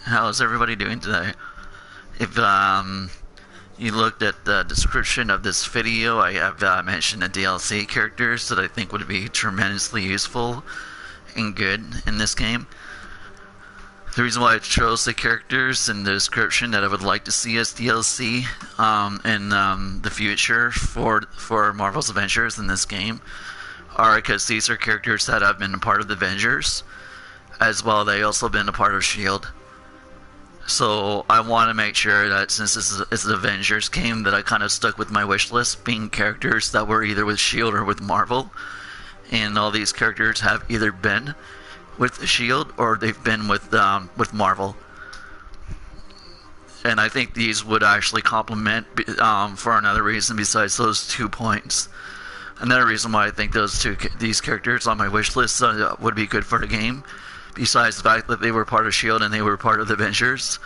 How's everybody doing today? If you looked at the description of this video, I have mentioned the DLC characters that I think would be tremendously useful and good in this game. The reason why I chose the characters in the description that I would like to see as DLC in the future for Marvel's Avengers in this game are because these are characters that have been a part of the Avengers, as well they also been a part of S.H.I.E.L.D. So I want to make sure that since this is an Avengers game, that I kind of stuck with my wish list being characters that were either with S.H.I.E.L.D. or with Marvel, and all these characters have either been with S.H.I.E.L.D. or they've been with Marvel. And I think these would actually complement for another reason besides those 2 points. Another reason why I think these characters on my wish list would be good for the game, besides the fact that they were part of S.H.I.E.L.D. and they were part of the Avengers,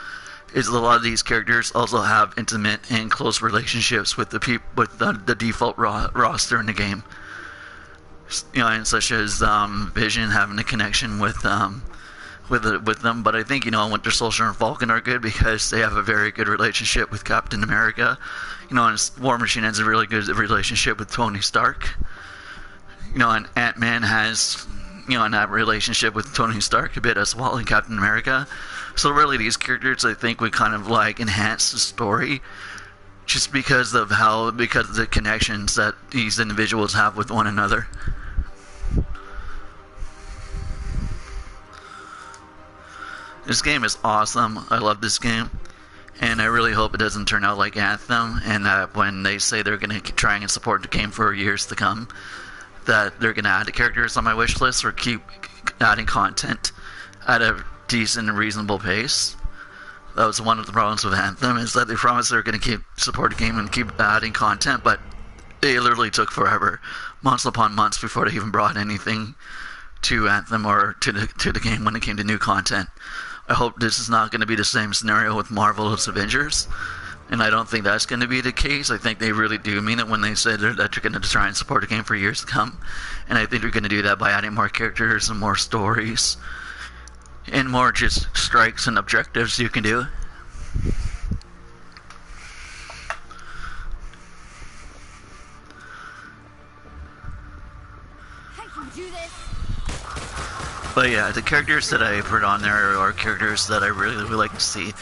is a lot of these characters also have intimate and close relationships with the default roster in the game. You know, and such as Vision having a connection with them. But I think, Winter Soldier and Falcon are good because they have a very good relationship with Captain America. And War Machine has a really good relationship with Tony Stark. And Ant-Man has, that relationship with Tony Stark a bit as well, and Captain America. So really, these characters I think would kind of like enhance the story, just because of the connections that these individuals have with one another. This game is awesome. I love this game. And I really hope it doesn't turn out like Anthem, and that when they say they're going to try and support the game for years to come, that they're going to add the characters on my wish list or keep adding content at a decent and reasonable pace. That was one of the problems with Anthem, is that they promised they're going to keep support the game and keep adding content, but it literally took forever, months upon months, before they even brought anything to Anthem or to the game when it came to new content. I hope this is not going to be the same scenario with Marvel's Avengers, and I don't think that's going to be the case. I think they really do mean it when they say that they're going to try and support the game for years to come, and I think they're going to do that by adding more characters and more stories and more just strikes and objectives you can do. But yeah, the characters that I put on there are characters that I really would like to see.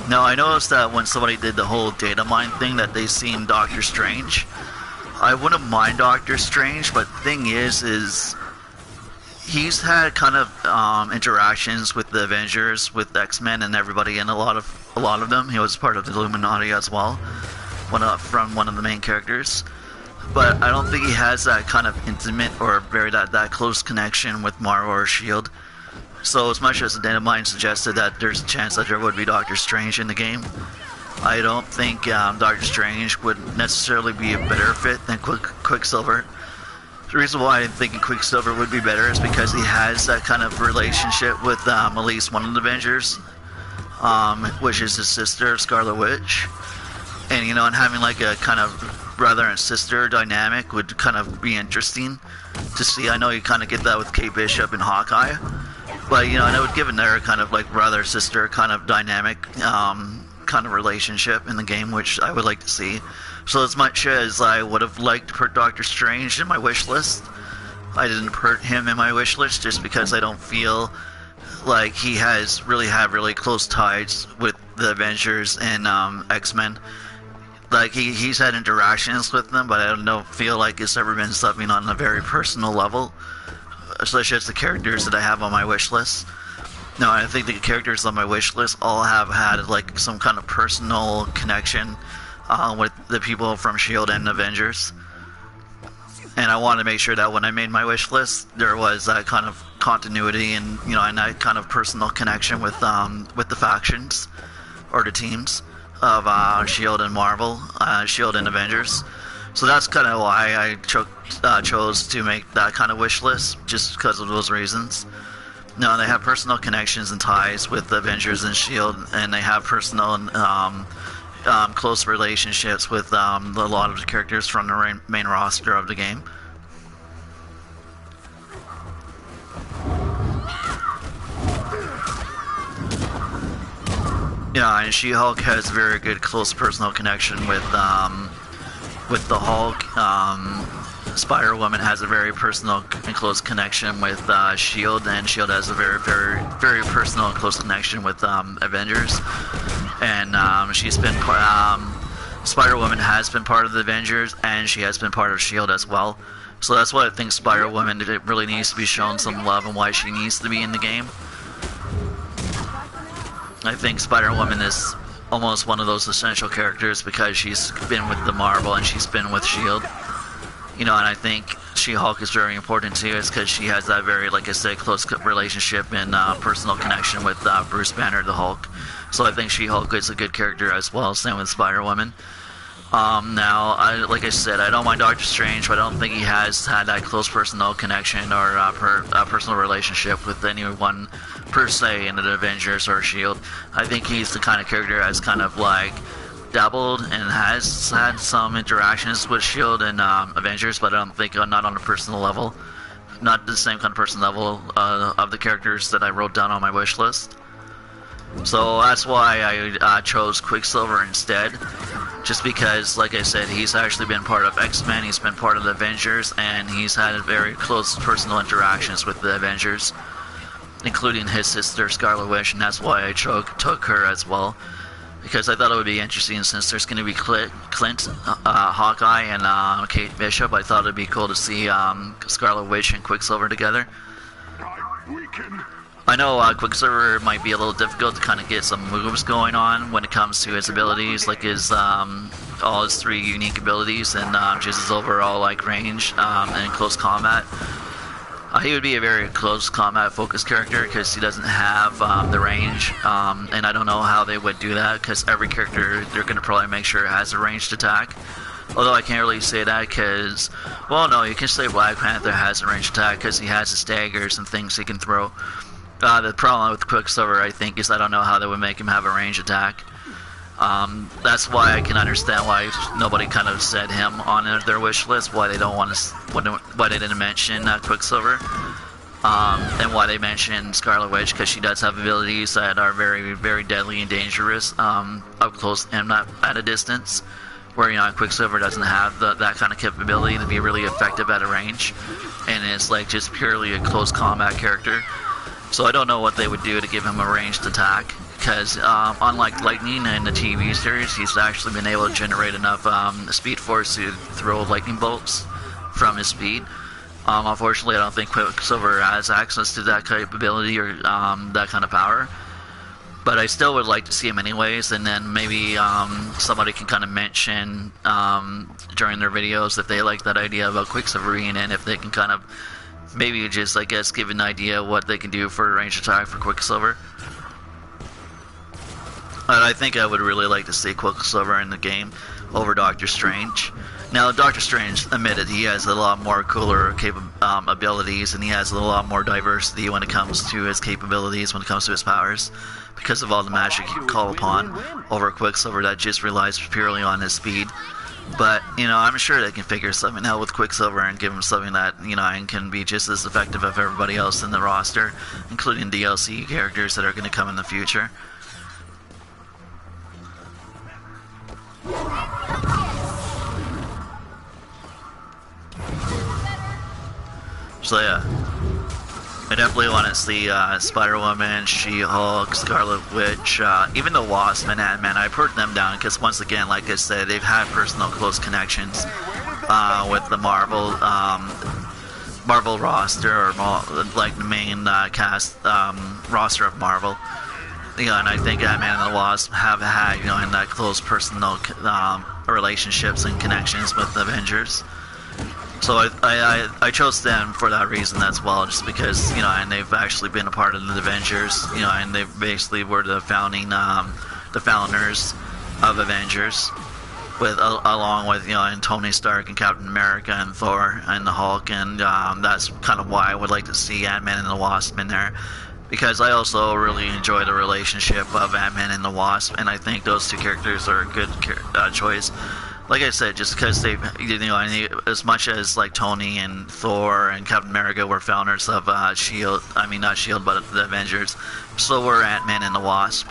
Now, I noticed that when somebody did the whole data mine thing that they seen Doctor Strange. I wouldn't mind Doctor Strange, but the thing is he's had kind of interactions with the Avengers, with X-Men and everybody, and a lot of them. He was part of the Illuminati as well, from one of the main characters. But I don't think he has that kind of intimate or that close connection with Marvel or S.H.I.E.L.D. So as much as the data mine suggested that there's a chance that there would be Doctor Strange in the game, I don't think Doctor Strange would necessarily be a better fit than Quicksilver. The reason why I'm thinking Quicksilver would be better is because he has that kind of relationship with at least one of the Avengers, which is his sister, Scarlet Witch. And, and having like a kind of brother and sister dynamic would kind of be interesting to see. I know you kind of get that with Kate Bishop and Hawkeye, but and it would give another kind of like brother sister kind of dynamic kind of relationship in the game, which I would like to see. So as much as I would have liked to put Doctor Strange in my wish list, I didn't put him in my wish list just because I don't feel like he has really close ties with the Avengers and X-Men. Like he's had interactions with them, but I don't feel like it's ever been something on a very personal level, such as the characters that I have on my wish list. No, I think the characters on my wish list all have had like some kind of personal connection with the people from S.H.I.E.L.D. and Avengers. And I wanted to make sure that when I made my wish list, there was that kind of continuity and and that kind of personal connection with the factions or the teams of S.H.I.E.L.D. and Marvel, S.H.I.E.L.D. and Avengers. So that's kind of why I chose to make that kind of wish list, just because of those reasons. No, they have personal connections and ties with the Avengers and S.H.I.E.L.D., and they have personal close relationships with a lot of the characters from the main roster of the game. Yeah, and She-Hulk has a very good close personal connection with the Hulk. Spider-Woman has a very personal and close connection with Shield, and Shield has a very, very, very personal and close connection with Avengers. And she's been Spider-Woman has been part of the Avengers, and she has been part of Shield as well. So that's why I think Spider-Woman really needs to be shown some love and why she needs to be in the game. I think Spider-Woman is almost one of those essential characters because she's been with the Marvel and she's been with Shield. You know, and I think She-Hulk is very important too, is because she has that very, like I said, close relationship and personal connection with Bruce Banner, the Hulk. So I think She-Hulk is a good character as well, same with Spider-Woman. Now, like I said, I don't mind Doctor Strange, but I don't think he has had that close personal connection or personal relationship with anyone per se in the Avengers or Shield. I think he's the kind of character that's kind of like dabbled and has had some interactions with Shield and Avengers, but I don't think not on a personal level, not the same kind of personal level of the characters that I wrote down on my wish list. So that's why I chose Quicksilver instead, just because, like I said, he's actually been part of X-Men, he's been part of the Avengers, and he's had very close personal interactions with the Avengers, including his sister Scarlet Witch, and that's why I took her as well, because I thought it would be interesting since there's going to be Clint, Hawkeye, and Kate Bishop. I thought it would be cool to see Scarlet Witch and Quicksilver together. I know Quicksilver might be a little difficult to kind of get some moves going on when it comes to his abilities, like his all his 3 unique abilities and just his overall like range and close combat. He would be a very close combat focused character because he doesn't have the range, and I don't know how they would do that because every character they're going to probably make sure it has a ranged attack. Although I can't really say that because, well, no, you can say Black Panther has a ranged attack because he has his daggers and things he can throw. The problem with Quicksilver, I think, is I don't know how they would make him have a range attack. That's why I can understand why nobody kind of said him on their wish list, why they don't want to, why they didn't mention Quicksilver, and why they mentioned Scarlet Witch, because she does have abilities that are very, very deadly and dangerous up close and not at a distance, where, you know, Quicksilver doesn't have that kind of capability to be really effective at a range, and is like just purely a close combat character. So I don't know what they would do to give him a ranged attack, because unlike Lightning in the TV series, he's actually been able to generate enough speed force to throw lightning bolts from his speed. Unfortunately, I don't think Quicksilver has access to that capability or that kind of power. But I still would like to see him anyways, and then maybe somebody can kind of mention during their videos if they like that idea about Quicksilver being in, if they can kind of maybe just, I guess, give an idea what they can do for a ranged attack for Quicksilver. But I think I would really like to see Quicksilver in the game over Doctor Strange. Now, Doctor Strange, admitted, he has a lot more cooler abilities, and he has a lot more diversity when it comes to his capabilities, when it comes to his powers, because of all the magic he can call upon over Quicksilver that just relies purely on his speed. But, you know, I'm sure they can figure something out with Quicksilver and give him something that, you know, and can be just as effective as everybody else in the roster, including DLC characters that are going to come in the future. So yeah, I definitely want to see Spider-Woman, She-Hulk, Scarlet Witch, even the Wasp and Ant-Man. I put them down because, once again, like I said, they've had personal close connections with the Marvel roster, or like the main cast roster of Marvel. You know, and I think Ant-Man and the Wasp have had, you know, in that close personal relationships and connections with the Avengers. So I chose them for that reason as well, just because, you know, and they've actually been a part of the Avengers, you know, and they basically were the founders of Avengers, along with, you know, and Tony Stark and Captain America and Thor and the Hulk, and that's kind of why I would like to see Ant-Man and the Wasp in there, because I also really enjoy the relationship of Ant-Man and the Wasp, and I think those two characters are a good choice. Like I said, just because they, you know, as much as like Tony and Thor and Captain America were founders of S.H.I.E.L.D., I mean not S.H.I.E.L.D., but the Avengers, so were Ant-Man and the Wasp.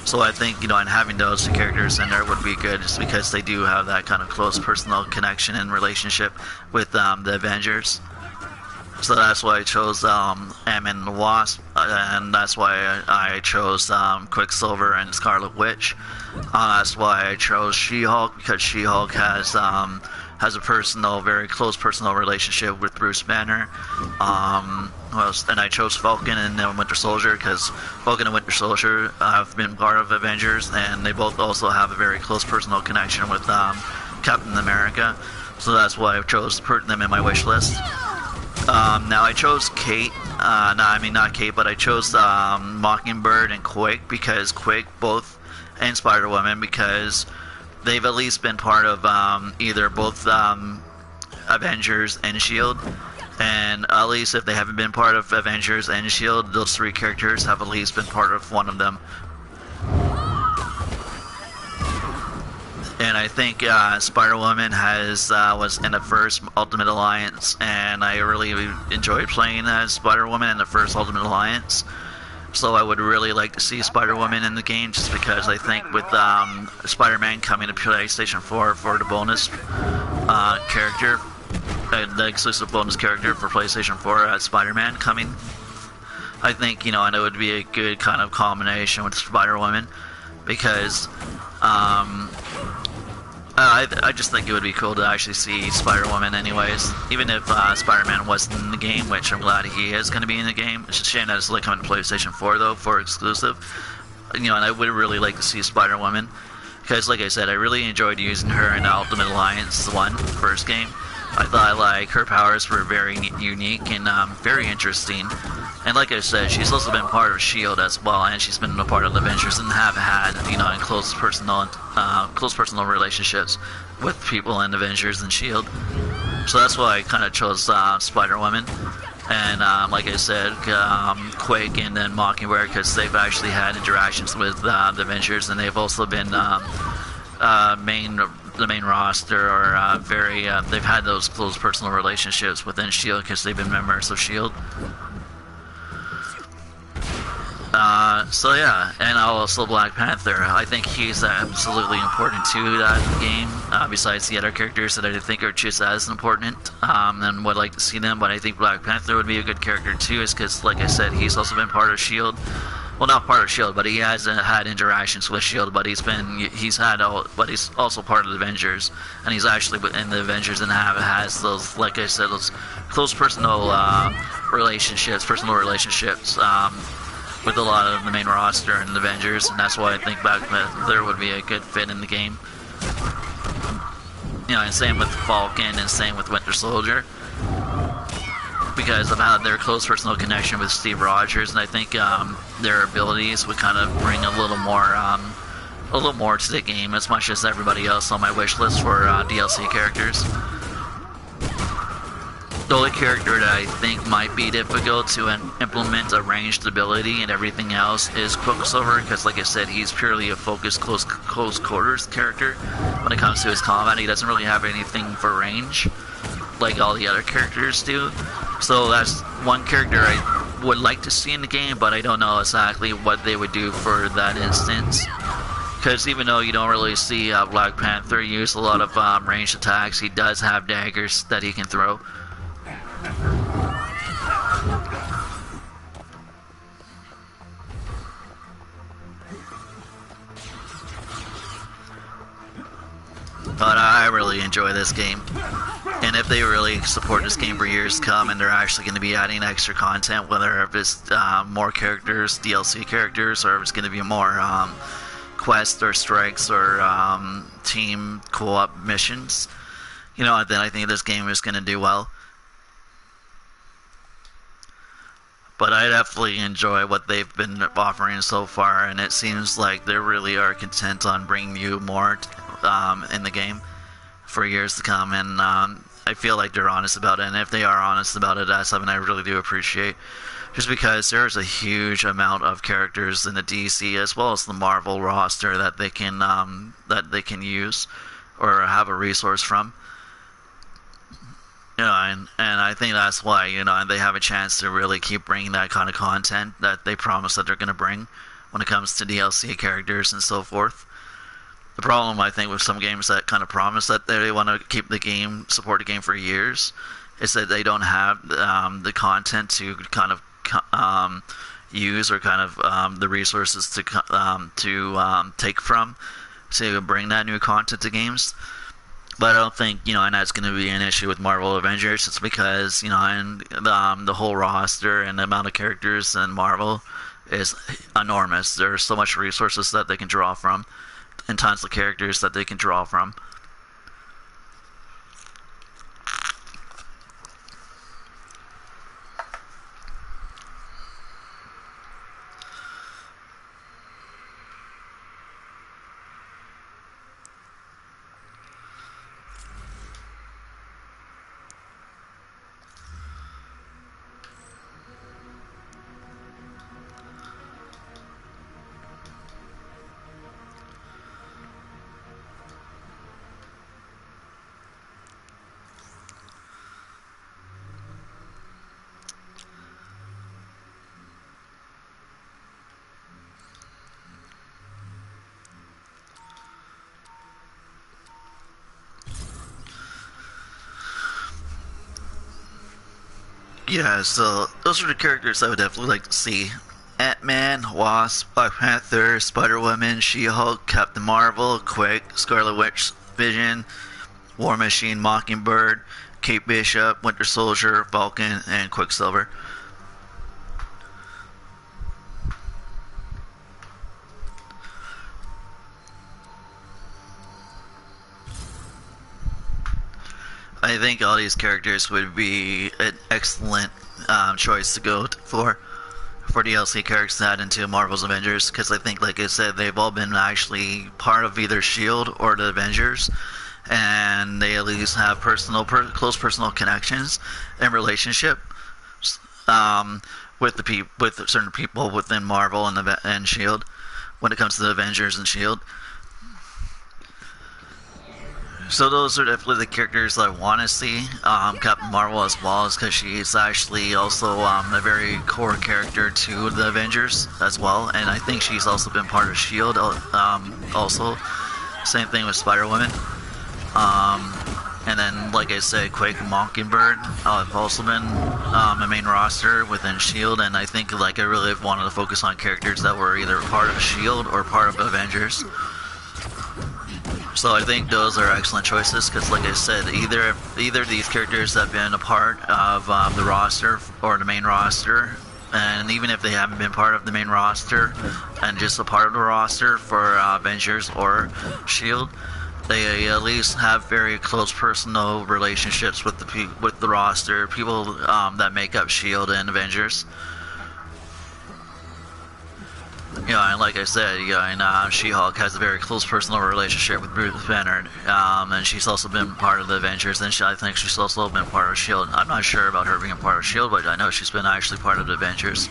So I think, and having those two characters in there would be good, just because they do have that kind of close personal connection and relationship with the Avengers. So that's why I chose Ant-Man and the Wasp, and that's why I chose Quicksilver and Scarlet Witch. That's why I chose She-Hulk, because She-Hulk has a very close personal relationship with Bruce Banner. And I chose Falcon and Winter Soldier, because Falcon and Winter Soldier have been part of Avengers, and they both also have a very close personal connection with Captain America. So that's why I chose to put them in my wish list. Now I chose Kate, not Kate, but I chose Mockingbird and Quake, because Quake and Spider-Woman, because they've at least been part of either both Avengers and S.H.I.E.L.D. And at least if they haven't been part of Avengers and S.H.I.E.L.D., those three characters have at least been part of one of them. And I think Spider-Woman was in the first Ultimate Alliance, and I really enjoyed playing as Spider-Woman in the first Ultimate Alliance. So I would really like to see Spider-Woman in the game, just because I think with Spider-Man coming to PlayStation 4 for the bonus character, the exclusive bonus character for PlayStation 4 Spider-Man coming, I think, and it would be a good kind of combination with Spider-Woman, because I just think it would be cool to actually see Spider-Woman anyways, even if Spider-Man wasn't in the game, which I'm glad he is going to be in the game. It's a shame that it's coming to PlayStation 4 though, for exclusive. And I would really like to see Spider-Woman, because like I said, I really enjoyed using her in Ultimate Alliance 1, first game. I thought her powers were very unique and very interesting. And like I said, she's also been part of S.H.I.E.L.D. as well, and she's been a part of the Avengers and have had, in close personal relationships with people in Avengers and S.H.I.E.L.D. So that's why I kind of chose Spider-Woman. And like I said, Quake and then Mockingbird, because they've actually had interactions with the Avengers, and they've also been the main roster, or they've had those close personal relationships within S.H.I.E.L.D. because they've been members of S.H.I.E.L.D. So yeah, and also Black Panther. I think he's absolutely important to that game, besides the other characters that I think are just as important, and would like to see them. But I think Black Panther would be a good character too, is because, like I said, he's also been part of S.H.I.E.L.D. Well, not part of S.H.I.E.L.D., but he hasn't had interactions with S.H.I.E.L.D., but but he's also part of the Avengers, and he's actually in the Avengers and has those, like I said, those close personal relationships, with a lot of the main roster and the Avengers, and that's why I think Black Panther would be a good fit in the game. And same with Falcon, and same with Winter Soldier, because of how their close personal connection with Steve Rogers, and I think their abilities would kind of bring a little more to the game, as much as everybody else on my wish list for DLC characters. The only character that I think might be difficult to implement a ranged ability and everything else is Quicksilver, because like I said, he's purely a focused close quarters character. When it comes to his combat, he doesn't really have anything for range like all the other characters do. So that's one character I would like to see in the game, but I don't know exactly what they would do for that instance. Because even though you don't really see Black Panther use a lot of ranged attacks, he does have daggers that he can throw. But I really enjoy this game, and if they really support this game for years to come, and they're actually going to be adding extra content, whether if it's more characters, DLC characters, or if it's going to be more quests or strikes or team co-op missions, then I think this game is going to do well. But I definitely enjoy what they've been offering so far, and it seems like they really are content on bringing you more in the game for years to come, and I feel like they're honest about it, and if they are honest about it, that's something I really do appreciate, just because there's a huge amount of characters in the DC as well as the Marvel roster that they can use or have a resource from. And I think that's why, they have a chance to really keep bringing that kind of content that they promise that they're going to bring when it comes to DLC characters and so forth. The problem, I think, with some games that kind of promise that they want to keep the game, support the game for years, is that they don't have the content to kind of use, or kind of the resources to take from to bring that new content to games. But I don't think, and that's going to be an issue with Marvel Avengers. It's because, and the whole roster and the amount of characters in Marvel is enormous. There's so much resources that they can draw from, and tons of characters that they can draw from. Yeah, so those are the characters I would definitely like to see. Ant-Man, Wasp, Black Panther, Spider-Woman, She-Hulk, Captain Marvel, Quake, Scarlet Witch, Vision, War Machine, Mockingbird, Kate Bishop, Winter Soldier, Falcon, and Quicksilver. I think all these characters would be an excellent choice to go for DLC characters to add into Marvel's Avengers, because I think, like I said, they've all been actually part of either S.H.I.E.L.D. or the Avengers, and they at least have close personal connections and relationships with certain people within Marvel and S.H.I.E.L.D. when it comes to the Avengers and S.H.I.E.L.D. So those are definitely the characters I want to see. Captain Marvel as well, is because she's actually also a very core character to the Avengers as well, and I think she's also been part of S.H.I.E.L.D. Also, same thing with Spider-Woman. And then, like I said, Quake and Mockingbird have also been a main roster within S.H.I.E.L.D., and I think I really wanted to focus on characters that were either part of S.H.I.E.L.D. or part of Avengers. So I think those are excellent choices, because like I said, either of these characters have been a part of the roster or the main roster, and even if they haven't been part of the main roster and just a part of the roster for Avengers or S.H.I.E.L.D., they at least have very close personal relationships with the roster, people that make up S.H.I.E.L.D. and Avengers. And like I said, and She-Hulk has a very close personal relationship with Bruce Banner, and she's also been part of the Avengers, and I think she's also been part of S.H.I.E.L.D. I'm not sure about her being part of S.H.I.E.L.D., but I know she's been actually part of the Avengers.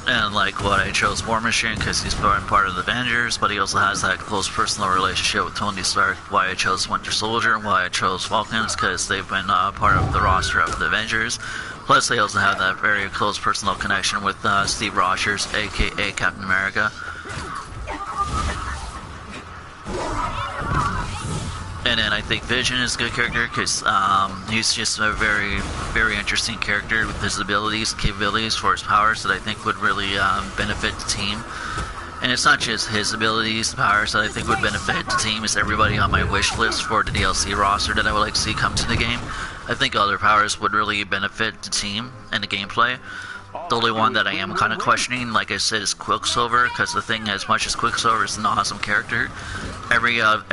And like what I chose War Machine, because he's been part of the Avengers, but he also has that close personal relationship with Tony Stark. Why I chose Winter Soldier and why I chose Falcons, because they've been part of the roster of the Avengers. Plus they also have that very close personal connection with Steve Rogers, aka Captain America. And then I think Vision is a good character, because he's just a very, very interesting character with his abilities and capabilities for his powers that I think would really benefit the team. And it's not just his abilities and powers that I think would benefit the team, it's everybody on my wish list for the DLC roster that I would like to see come to the game. I think other powers would really benefit the team and the gameplay. The only one that I am kind of questioning, like I said, is Quicksilver, because the thing, as much as Quicksilver is an awesome character, every other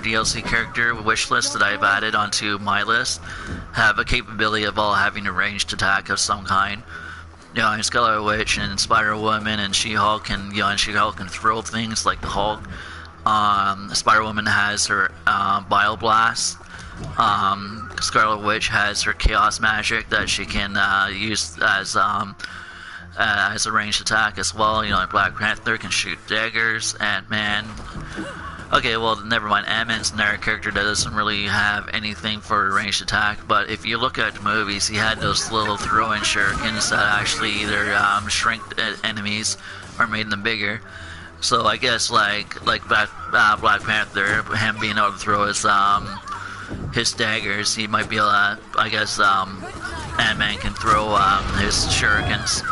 DLC character wish list that I've added onto my list have a capability of all having a ranged attack of some kind. And Scarlet Witch and Spider-Woman and She-Hulk, and She-Hulk can throw things like the Hulk. Spider-Woman has her Bile Blast. Scarlet Witch has her Chaos Magic that she can use as a ranged attack as well. Black Panther can shoot daggers. Ant-Man Okay, well, never mind. Ant-Man's another character that doesn't really have anything for ranged attack, but if you look at the movies, he had those little throw-in shurikens that actually either shrink enemies or made them bigger. So I guess like Black Panther, him being able to throw his daggers, he might be able to, I guess Ant-Man can throw his shurikens.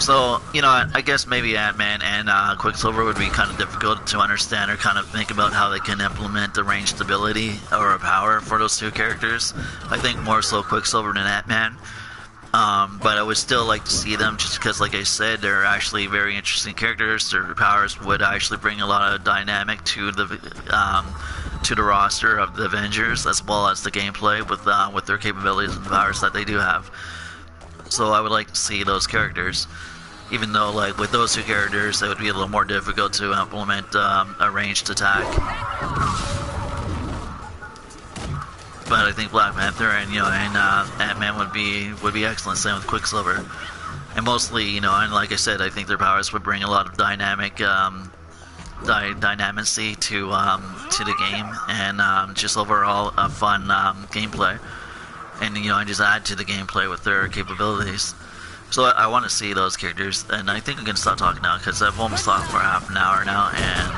So, you know, I guess maybe Ant-Man and Quicksilver would be kind of difficult to understand or kind of think about how they can implement the ranged ability or a power for those two characters. I think more so Quicksilver than Ant-Man. But I would still like to see them just because, like I said, they're actually very interesting characters. Their powers would actually bring a lot of dynamic to the roster of the Avengers, as well as the gameplay with their capabilities and the powers that they do have. So I would like to see those characters, even though like with those two characters it would be a little more difficult to implement a ranged attack. But I think Black Panther and Ant-Man would be excellent. Same with Quicksilver, and mostly and like I said, I think their powers would bring a lot of dynamicy to the game, and just overall a fun gameplay. And just add to the gameplay with their capabilities. So I want to see those characters, and I think I'm gonna stop talking now because I've almost talked for half an hour now, and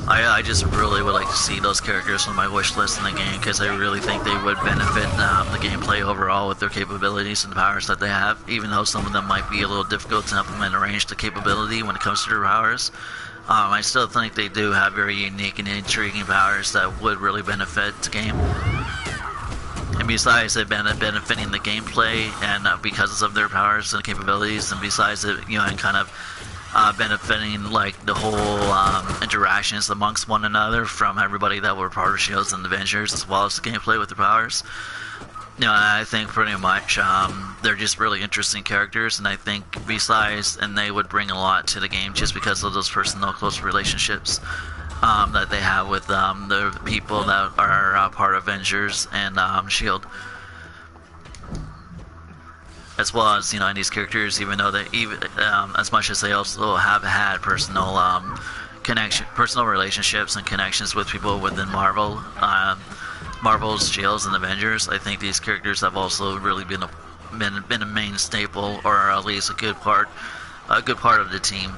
I just really would like to see those characters on my wish list in the game because I really think they would benefit the gameplay overall with their capabilities and the powers that they have. Even though some of them might be a little difficult to implement and range the capability when it comes to their powers, I still think they do have very unique and intriguing powers that would really benefit the game. And besides it benefiting the gameplay, and because of their powers and capabilities, and besides it, and kind of benefiting like the whole interactions amongst one another from everybody that were part of Shields and Avengers, as well as the gameplay with their powers. I think pretty much they're just really interesting characters, and I think and they would bring a lot to the game just because of those personal close relationships that they have with the people that are part of Avengers and Shield, as well as and these characters, even though they as much as they also have had personal relationships and connections with people within Marvel's Shields and Avengers, I think these characters have also really been a main staple, or at least a good part of the team,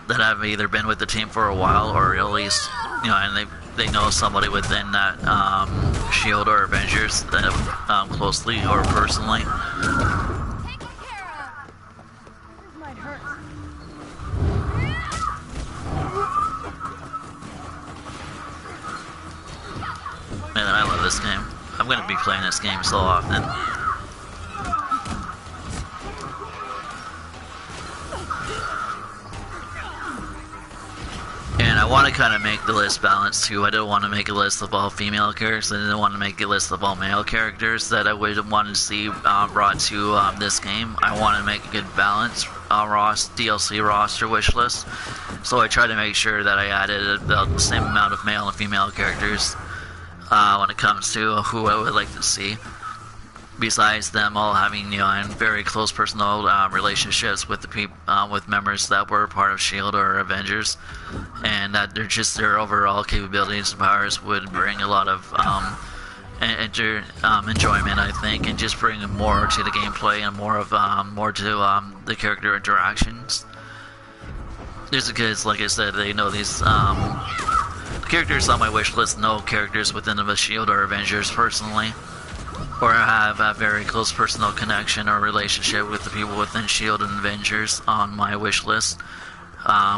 that have either been with the team for a while, or at least and they know somebody within that Shield or Avengers that closely or personally. Man, I love this game. I'm gonna be playing this game so often. And I want to kind of make the list balanced too. I don't want to make a list of all female characters. I didn't want to make a list of all male characters that I would want to see brought to this game. I want to make a good balance DLC roster wish list. So I tried to make sure that I added about the same amount of male and female characters when it comes to who I would like to see. Besides them all having very close personal relationships with the with members that were part of Shield or Avengers, and that their overall capabilities and powers would bring a lot of enjoyment, I think, and just bring more to the gameplay and more to the character interactions. Just because, like I said, they know these the characters on my wish list know characters within the Shield or Avengers personally, or have a very close personal connection or relationship with the people within Shield and Avengers on my wish list,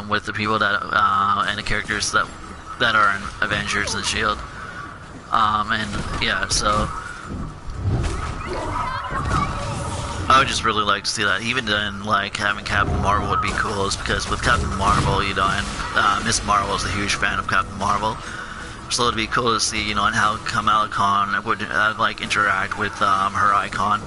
with the people that and the characters that are in Avengers and Shield, and yeah, so I would just really like to see that. Even then, like having Captain Marvel would be cool, is because with Captain Marvel, and Miss Marvel is a huge fan of Captain Marvel. So it'd be cool to see, and how Kamala Khan would like interact with her icon.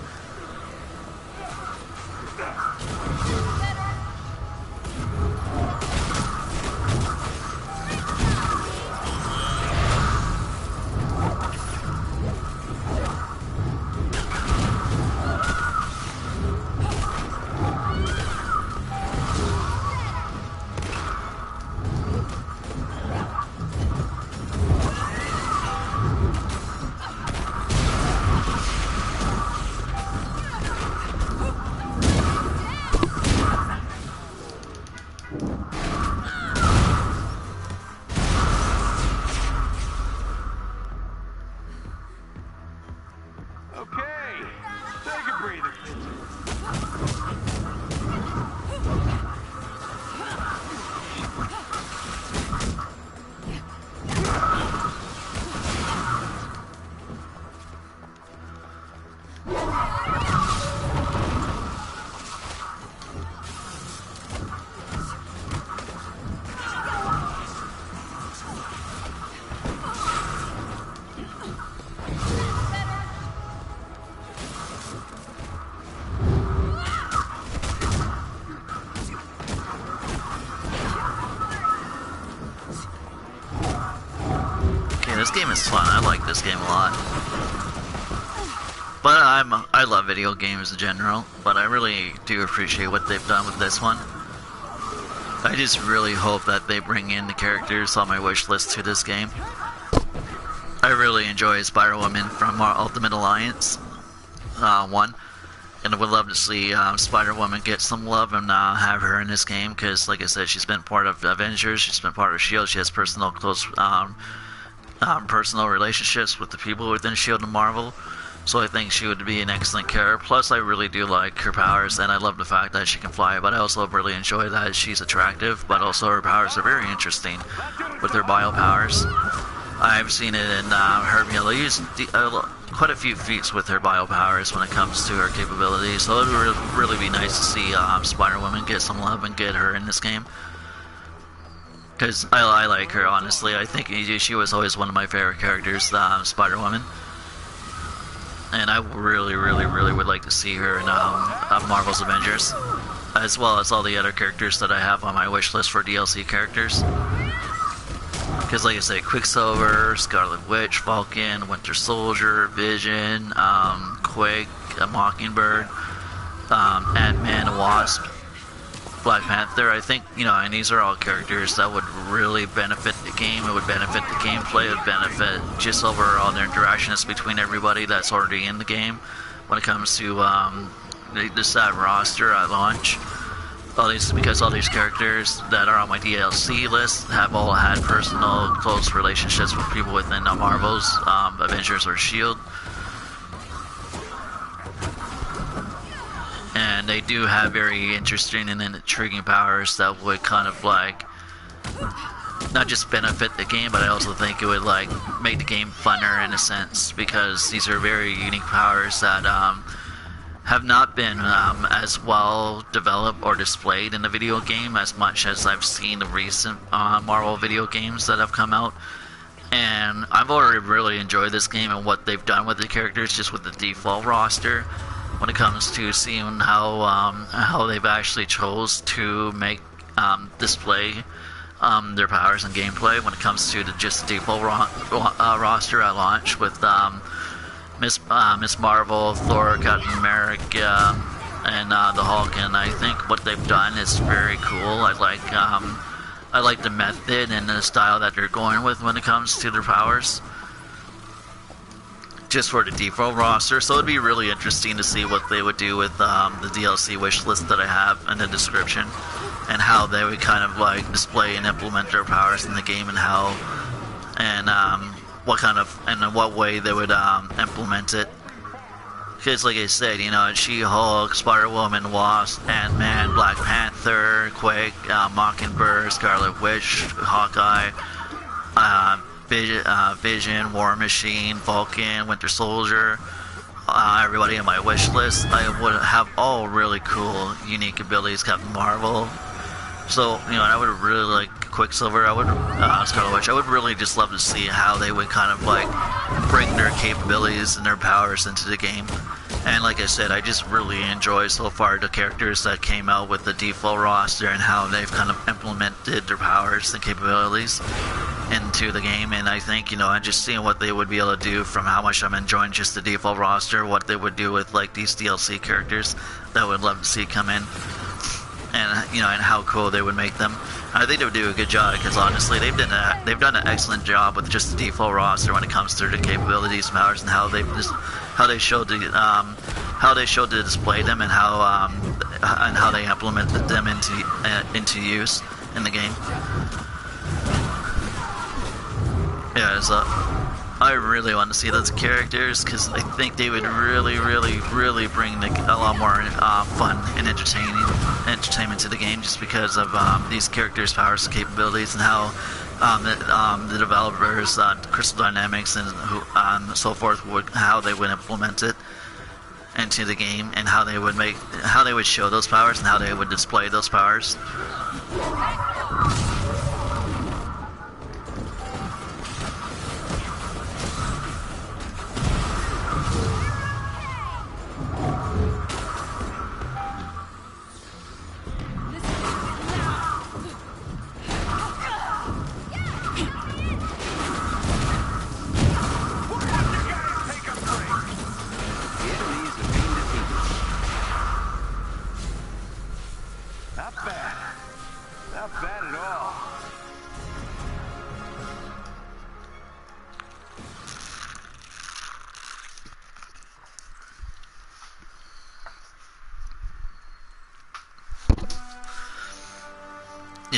this game a lot. But I love video games in general, but I really do appreciate what they've done with this one. I just really hope that they bring in the characters on my wish list to this game. I really enjoy Spider-Woman from our Ultimate Alliance 1, and I would love to see Spider-Woman get some love and have her in this game, because like I said, she's been part of Avengers, she's been part of S.H.I.E.L.D., she has close personal relationships with the people within S.H.I.E.L.D. and Marvel. So I think she would be an excellent character. Plus, I really do like her powers, and I love the fact that she can fly, but I also really enjoy that she's attractive, but also her powers are very interesting with her bio powers. I've seen it in her being able to use quite a few feats with her bio powers when it comes to her capabilities, so it would really be nice to see Spider-Woman get some love and get her in this game. Because I like her, honestly. I think she was always one of my favorite characters, Spider-Woman. And I really would like to see her in Marvel's Avengers, as well as all the other characters that I have on my wish list for DLC characters. Because like I say, Quicksilver, Scarlet Witch, Falcon, Winter Soldier, Vision, Quake, Mockingbird, Ant-Man, Wasp, Black Panther. I think, you know, and these are all characters that would really benefit the game. It would benefit the gameplay. It would benefit just overall their interactions between everybody that's already in the game when it comes to this roster at launch. Because all these characters that are on my DLC list have all had personal close relationships with people within Marvel's Avengers or S.H.I.E.L.D. And they do have very interesting and intriguing powers that would kind of like not just benefit the game, but I also think it would like make the game funner in a sense, because these are very unique powers that have not been as well developed or displayed in the video game as much as I've seen the recent Marvel video games that have come out. And I've already really enjoyed this game and what they've done with the characters, just with the default roster, when it comes to seeing how they've actually chose to make display their powers and gameplay when it comes to just the default roster at launch with Miss Marvel, Thor, Captain America, and the Hulk. And I think what they've done is very cool. I like the method and the style that they're going with when it comes to their powers, just for the default roster. So it'd be really interesting to see what they would do with the DLC wish list that I have in the description, and how they would kind of like display and implement their powers in the game, and how in what way they would implement it. Because like I said, you know, She-Hulk, Spider-Woman, Wasp, Ant-Man, Black Panther, Quake, Mockingbird, Scarlet Witch, Hawkeye, Vision, War Machine, Falcon, Winter Soldier, everybody on my wish list, I would have all really cool, unique abilities. Captain Marvel. So, you know, and I would really like Quicksilver, Scarlet Witch. I would really just love to see how they would kind of like bring their capabilities and their powers into the game. And like I said, I just really enjoy so far the characters that came out with the default roster and how they've kind of implemented their powers and capabilities into the game. And I think, you know, and just seeing what they would be able to do from how much I'm enjoying just the default roster, what they would do with like these DLC characters that I would love to see come in. And you know, and how cool they would make them. I think they would do a good job, because honestly, they've done an excellent job with just the default roster when it comes to the capabilities, powers, and how they showed to display them, and how they implemented them into use in the game. Yeah, so I really want to see those characters, because I think they would really bring a lot more fun and entertainment to the game, just because of these characters' powers and capabilities, and how the developers, Crystal Dynamics and so forth, how they would implement it into the game, and how they would show those powers and how they would display those powers.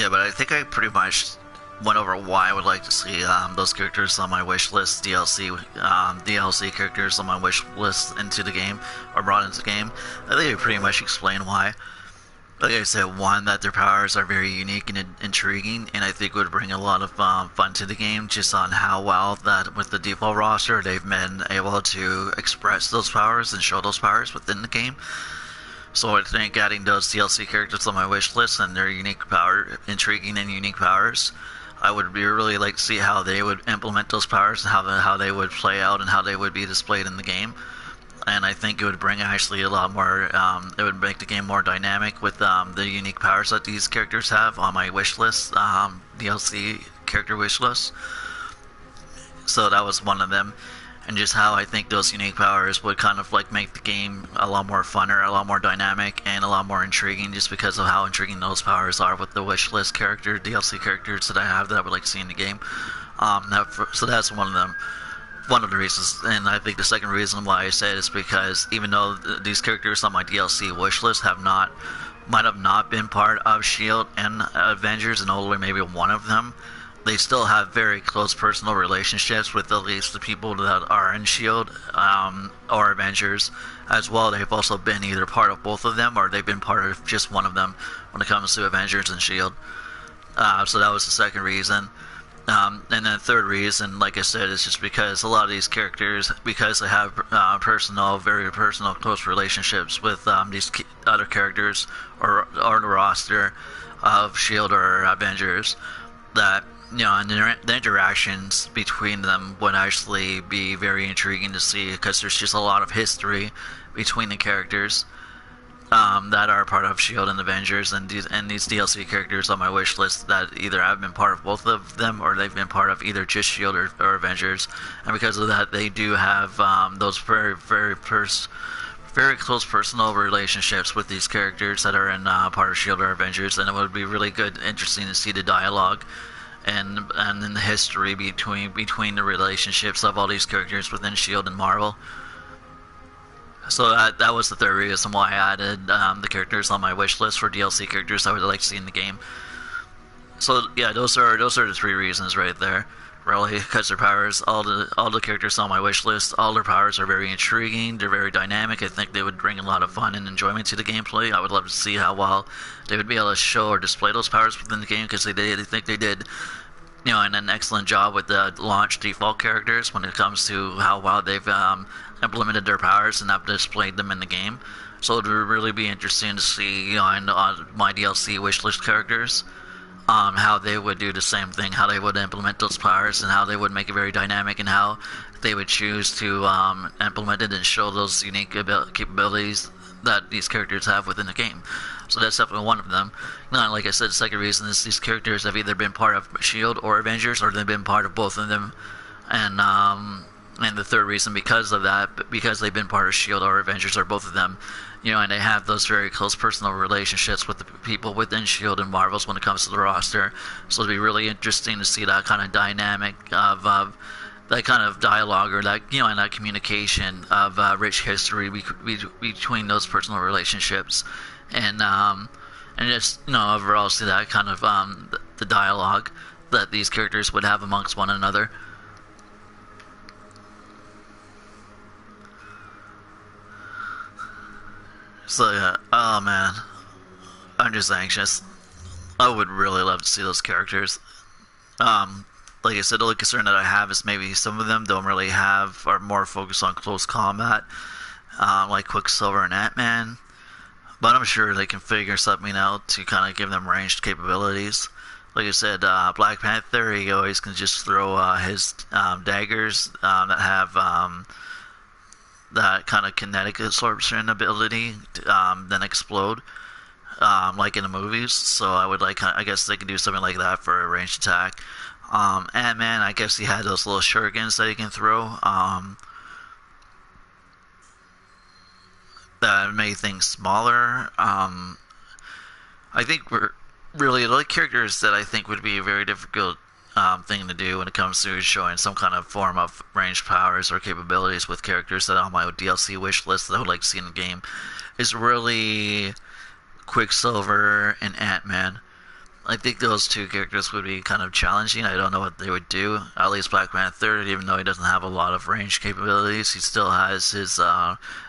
Yeah, but I think I pretty much went over why I would like to see those characters on my wish list, DLC characters on my wish list into the game, or brought into the game. I think I pretty much explained why. Like I said, one, that their powers are very unique and intriguing, and I think would bring a lot of fun to the game, just on how well that with the default roster they've been able to express those powers and show those powers within the game. So I think adding those DLC characters on my wish list and their intriguing and unique powers, I would really like to see how they would implement those powers and how they would play out and how they would be displayed in the game. And I think it would bring actually a lot more, it would make the game more dynamic with the unique powers that these characters have on my wish list, DLC character wish list. So that was one of them. And just how I think those unique powers would kind of like make the game a lot more funner, a lot more dynamic, and a lot more intriguing, just because of how intriguing those powers are with the wish list character, DLC characters that I have that I would like to see in the game. So that's one of them. One of the reasons, and I think the second reason why I say it is because even though these characters on my DLC wish list might have not been part of S.H.I.E.L.D. and Avengers, and only maybe one of them, they still have very close personal relationships with at least the people that are in S.H.I.E.L.D. Or Avengers as well. They've also been either part of both of them, or they've been part of just one of them when it comes to Avengers and S.H.I.E.L.D. So that was the second reason. And then the third reason, like I said, is just because a lot of these characters, because they have very personal, close relationships with these other characters or the roster of S.H.I.E.L.D. or Avengers, that, you know, and the interactions between them would actually be very intriguing to see, because there's just a lot of history between the characters that are part of S.H.I.E.L.D. and Avengers, and these DLC characters on my wish list that either have been part of both of them, or they've been part of either just S.H.I.E.L.D. or Avengers. And because of that, they do have those very close personal relationships with these characters that are in part of S.H.I.E.L.D. or Avengers. And it would be really interesting to see the dialogue and in the history between the relationships of all these characters within S.H.I.E.L.D. and Marvel. So that was the third reason why I added the characters on my wish list for DLC characters I would like to see in the game. So yeah, those are the three reasons right there. Really, because their powers, all the characters on my wish list, all their powers are very intriguing. They're very dynamic. I think they would bring a lot of fun and enjoyment to the gameplay. I would love to see how well they would be able to show or display those powers within the game, because I think they did, you know, an excellent job with the launch default characters when it comes to how well they've implemented their powers and have displayed them in the game. So it would really be interesting to see, you know, on my DLC wishlist characters, how they would do the same thing, how they would implement those powers, and how they would make it very dynamic, and how they would choose to implement it and show those unique capabilities that these characters have within the game. So that's definitely one of them. Now, like I said, the second reason is these characters have either been part of S.H.I.E.L.D. or Avengers, or they've been part of both of them. And the third reason, because of that, because they've been part of S.H.I.E.L.D. or Avengers, or both of them, you know, and they have those very close personal relationships with the people within S.H.I.E.L.D. and Marvels when it comes to the roster. So it'd be really interesting to see that kind of dynamic of that kind of dialogue, or that, you know, and that communication of rich history between those personal relationships, and just, you know, overall see that kind of the dialogue that these characters would have amongst one another. So yeah, oh man, I'm just anxious. I would really love to see those characters. Like I said, the only concern that I have is maybe some of them don't really are more focused on close combat, like Quicksilver and Ant-Man. But I'm sure they can figure something out to kind of give them ranged capabilities. Like I said, Black Panther, he always can just throw his daggers that have that kind of kinetic absorption ability, then explode, like in the movies. So I guess they could do something like that for a ranged attack. Ant-Man, I guess he had those little shurikens that he can throw, that made things smaller. I think we're really the characters that I think would be a very difficult thing to do when it comes to showing some kind of form of ranged powers or capabilities with characters that are on my DLC wish list that I would like to see in the game is really Quicksilver and Ant-Man. I think those two characters would be kind of challenging. I don't know what they would do. At least Black Panther, even though he doesn't have a lot of range capabilities, he still has his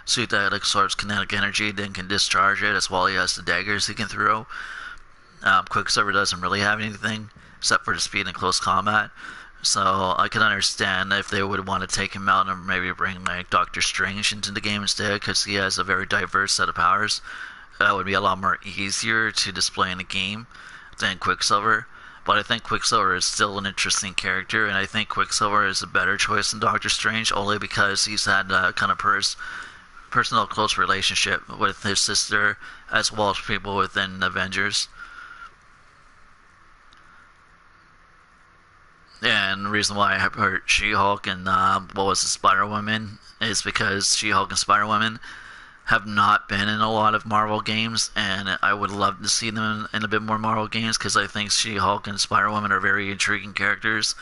suit that absorbs kinetic energy, then can discharge it, as well he has the daggers he can throw. Quicksilver doesn't really have anything, except for the speed in close combat. So I can understand if they would want to take him out and maybe bring like Doctor Strange into the game instead, because he has a very diverse set of powers. That would be a lot more easier to display in the game than Quicksilver. But I think Quicksilver is still an interesting character, and I think Quicksilver is a better choice than Doctor Strange, only because he's had that kind of personal close relationship with his sister, as well as people within Avengers. And the reason why I have heard She-Hulk and what was it, Spider-Woman is because She-Hulk and Spider-Woman have not been in a lot of Marvel games, and I would love to see them in a bit more Marvel games, because I think She-Hulk and Spider-Woman are very intriguing characters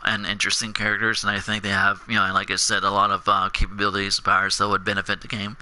and interesting characters, and I think they have, you know, like I said, a lot of capabilities and powers that would benefit the game.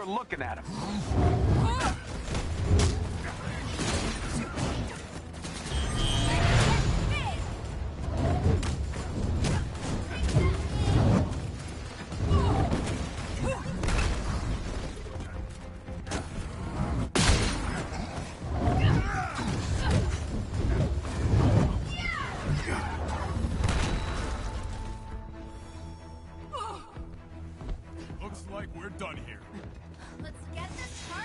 you're looking at him. Looks like we're done here. Let's get this party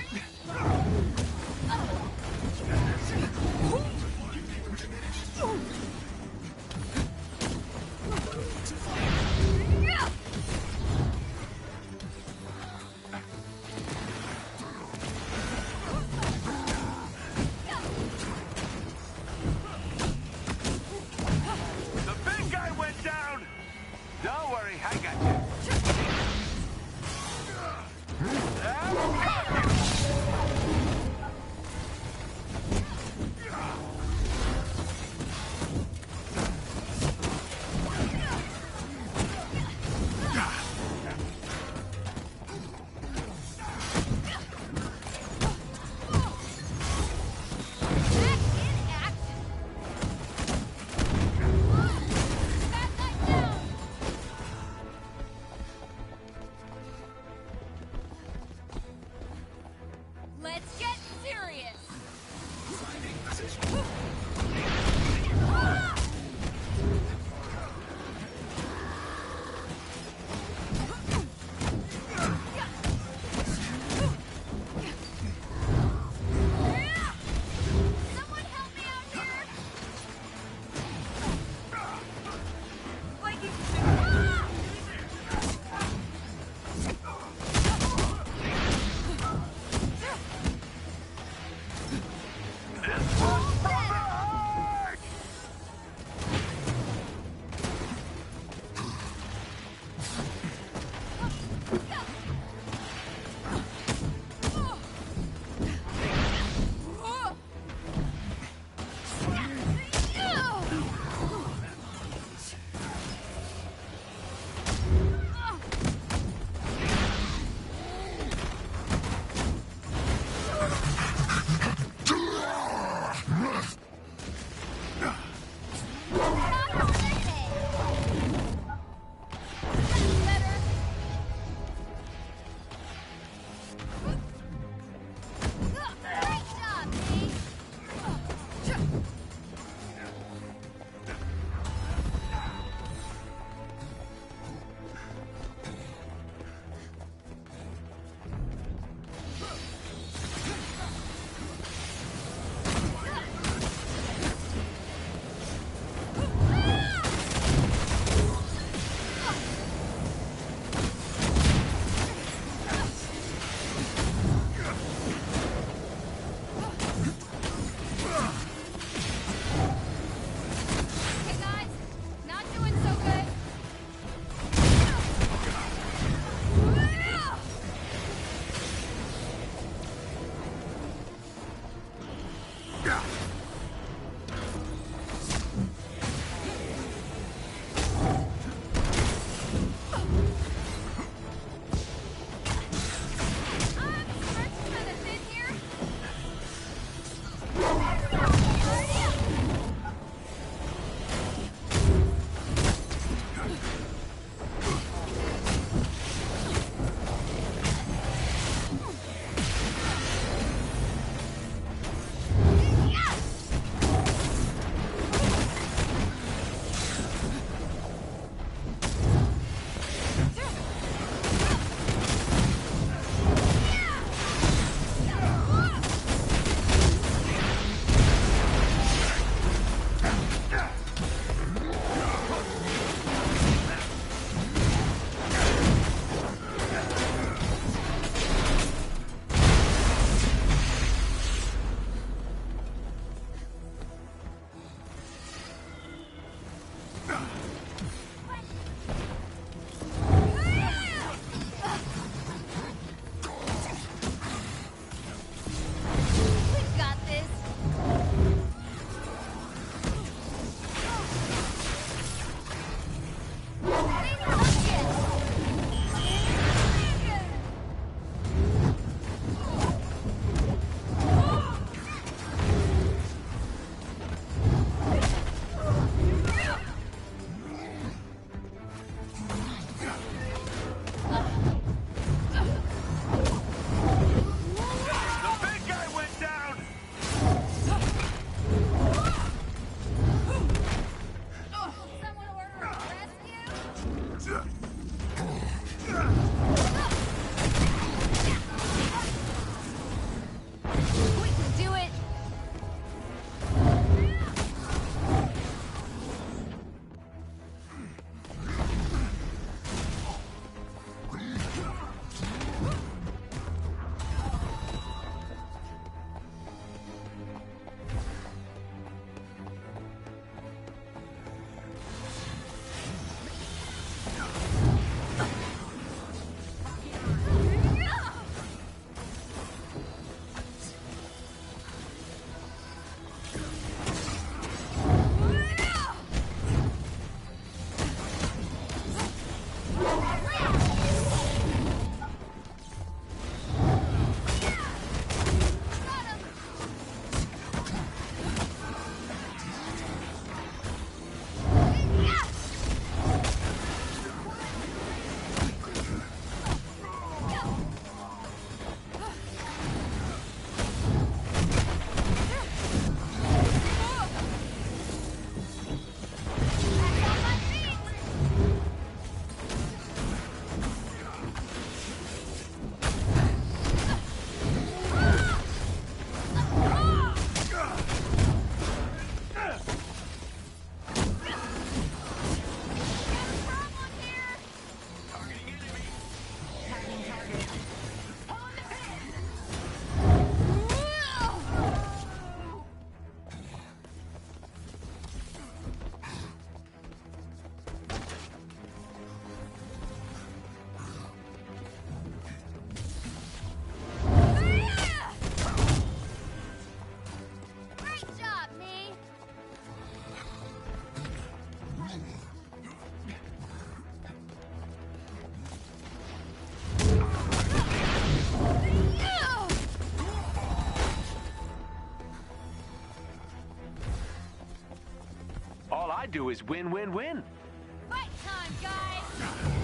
do is win, win, win. Fight time, guys!